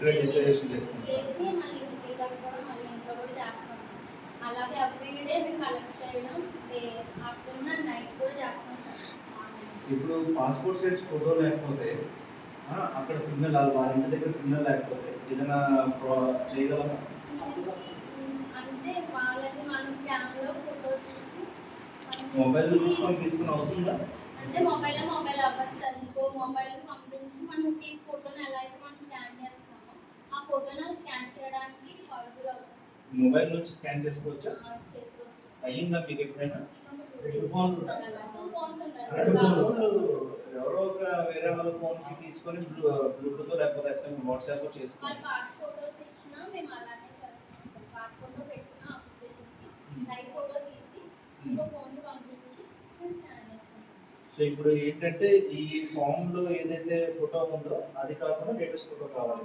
Registration చేసుకుంటాం చేసి మళ్ళీ ఇంటికి కట్టుకోవడం మళ్ళీ ఇంట్లో కూడా చేస్తాం. అలాగే ఎవ్రీడే మేము కలెక్ట్ చేయడం ఆఫ్టర్నూన్ నైట్ కూడా చేస్తాం. ఇప్పుడు పాస్పోర్ట్ సైజ్ ఫోటో లేకపోతే అక్కడ సిగ్నల్ వారి ఇంటి దగ్గర సిగ్నల్ లేకపోతే ఏదైనా చేయగలమా? అంటే వాళ్ళకి మనం కెమెరా ఫోటో తీసి మొబైల్ తీసుకుని అవుతుందా? అంటే మొబైల్ అవ్వచ్చు సార్. ఇంకో మొబైల్ పంపించి మనకి ఫోటోని ఎలా అయితే మనం స్కాన్ చేస్తామో ఆ ఫోటోని స్కాన్ చేయడానికి పాసిబుల్ అవుతుంది. మొబైల్ నుంచి స్కాన్ చేసుకోవచ్చా? చేసుకోవచ్చు. అయ్యిందా మీకు ఎప్పుడైనా? ఎవరో ఒక వేరే వాళ్ళ ఫోన్ కి తీసుకొని బ్లూటూత్ లేకపోతే ఎస్ఎంఎస్ వాట్సాప్ లో చేసుకొని ఫోటోస్ ఇచ్చినా మేము అలానే చేస్తాం. పాస్ ఫోటో పెట్టిన అప్లికేషన్ కి లైవ్ ఫోటో తీసి ఇంకో ఫోన్ కి పంపించి స్కాన్ చేసుకుంటాం. సో ఇప్పుడు ఏంటంటే ఈ ఫామ్ లో ఏదైతే ఫోటో ఉందో అది కాకుండా లేటెస్ట్ ఫోటో కావాలి.